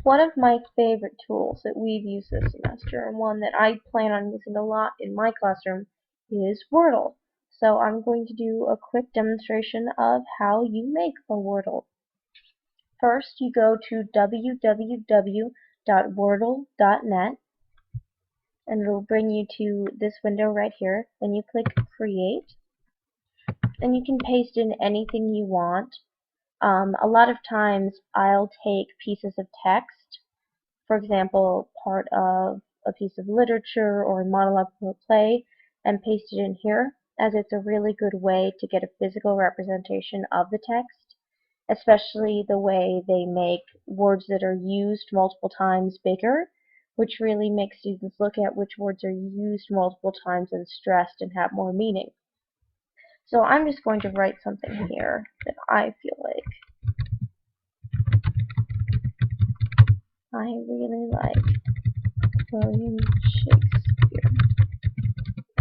One of my favorite tools that we've used this semester, and one that I plan on using a lot in my classroom, is Wordle. So I'm going to do a quick demonstration of how you make a Wordle. First, you go to www.wordle.net, and it'll bring you to this window right here. Then you click Create, and you can paste in anything you want. A lot of times I'll take pieces of text, for example, part of a piece of literature or a monologue from a play, and paste it in here, as it's a really good way to get a physical representation of the text, especially the way they make words that are used multiple times bigger, which really makes students look at which words are used multiple times and stressed and have more meaning. So I'm just going to write something here that I feel like I really like. William Shakespeare.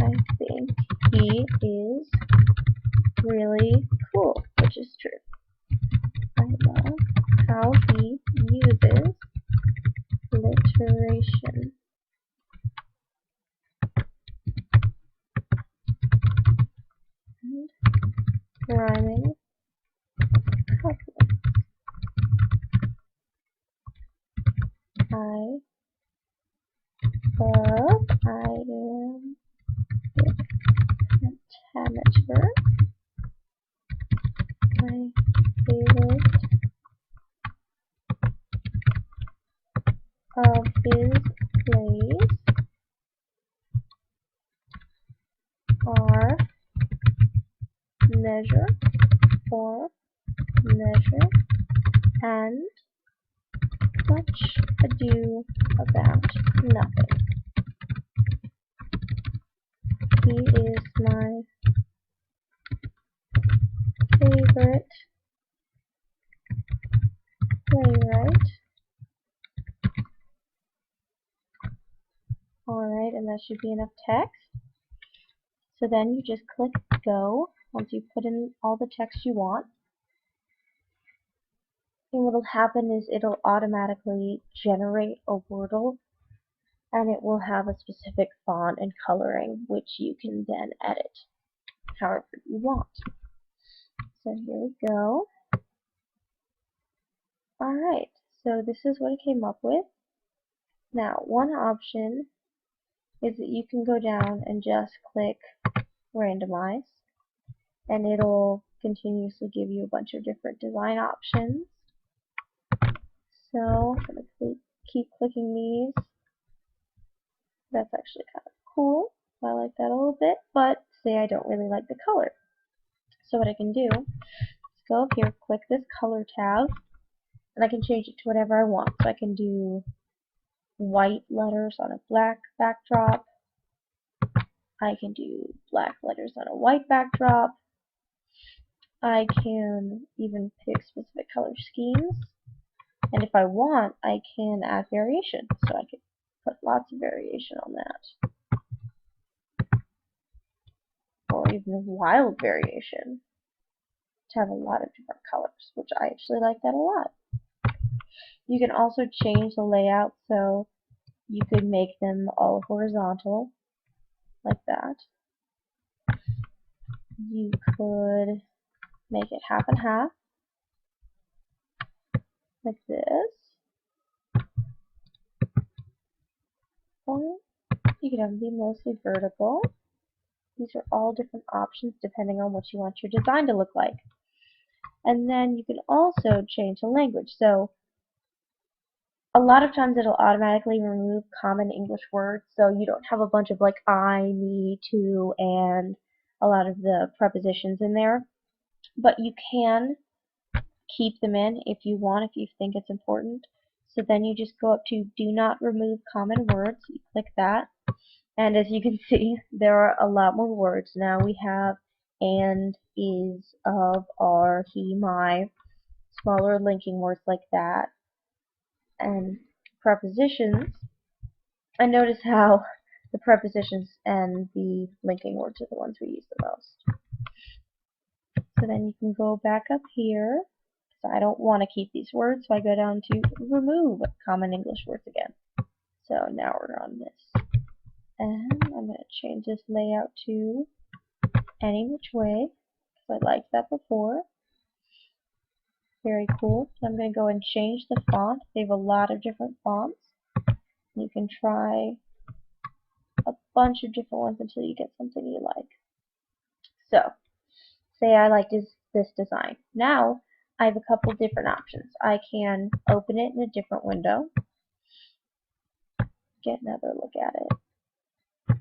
I think he is really cool, which is true. I love how he uses alliteration and rhyming couplets. I am the pentameter. My favorite of his plays are Measure for Measure and Much Ado About Nothing. He is my favorite playwright. Alright, and that should be enough text. So then you just click Go once you put in all the text you want. And what will happen is it'll automatically generate a Wordle, and it will have a specific font and coloring, which you can then edit however you want. So here we go. Alright, so this is what it came up with. Now, one option is that you can go down and just click Randomize, and it'll continuously give you a bunch of different design options. So I'm going to keep clicking these. That's actually kind of cool. I like that a little bit, but say I don't really like the color. So what I can do is go up here, click this color tab, and I can change it to whatever I want. So I can do white letters on a black backdrop. I can do black letters on a white backdrop. I can even pick specific color schemes. And if I want, I can add variation. So I could put lots of variation on that. Or even wild variation to have a lot of different colors, which I actually like that a lot. You can also change the layout, so you could make them all horizontal, like that. You could make it half and half, like this. Or you could have them be mostly vertical. These are all different options depending on what you want your design to look like. And then you can also change the language. So a lot of times it'll automatically remove common English words, so you don't have a bunch of like I, me, to, and a lot of the prepositions in there. But you can keep them in if you want, if you think it's important. So then you just go up to Do Not Remove Common Words. You click that. And as you can see, there are a lot more words. Now we have and, is, of, are, he, my, smaller linking words like that, and prepositions. And notice how the prepositions and the linking words are the ones we use the most. So then you can go back up here, So I don't want to keep these words, so I go down to remove common English words again. So now we're on this. And I'm going to change this layout to any which way, because I liked that before. Very cool. So I'm going to go and change the font. They have a lot of different fonts. You can try a bunch of different ones until you get something you like. So, say I like this design. Now, I have a couple different options. I can open it in a different window. Get another look at it.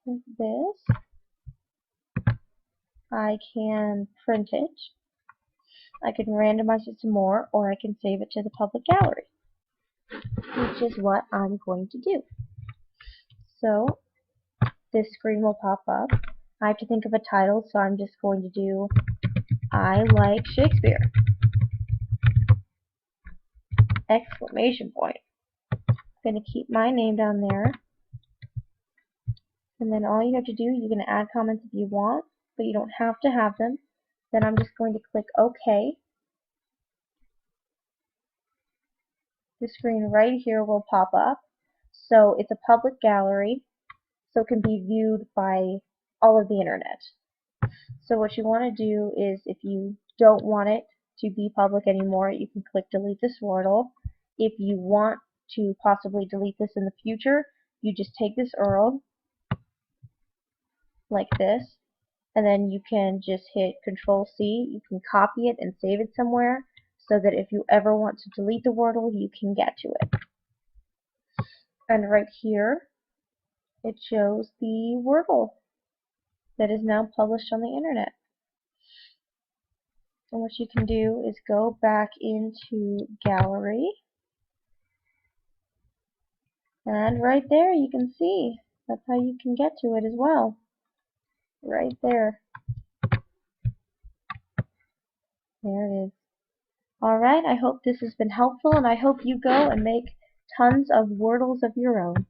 Like this. I can print it. I can randomize it some more, or I can save it to the public gallery, which is what I'm going to do. So, this screen will pop up. I have to think of a title, so I'm just going to do I like Shakespeare! Exclamation point. I'm going to keep my name down there. And then all you have to do, you're going to add comments if you want, but you don't have to have them. Then I'm just going to click OK. The screen right here will pop up. So it's a public gallery, so it can be viewed by all of the internet. So what you want to do is, if you don't want it to be public anymore, you can click delete this Wordle. If you want to possibly delete this in the future, you just take this URL like this, and then you can just hit Control-C. You can copy it and save it somewhere, so that if you ever want to delete the Wordle, you can get to it. And right here, it shows the Wordle that is now published on the internet. And what you can do is go back into Gallery, and right there you can see that's how you can get to it as well. Right there. There it is. Alright, I hope this has been helpful, and I hope you go and make tons of Wordles of your own.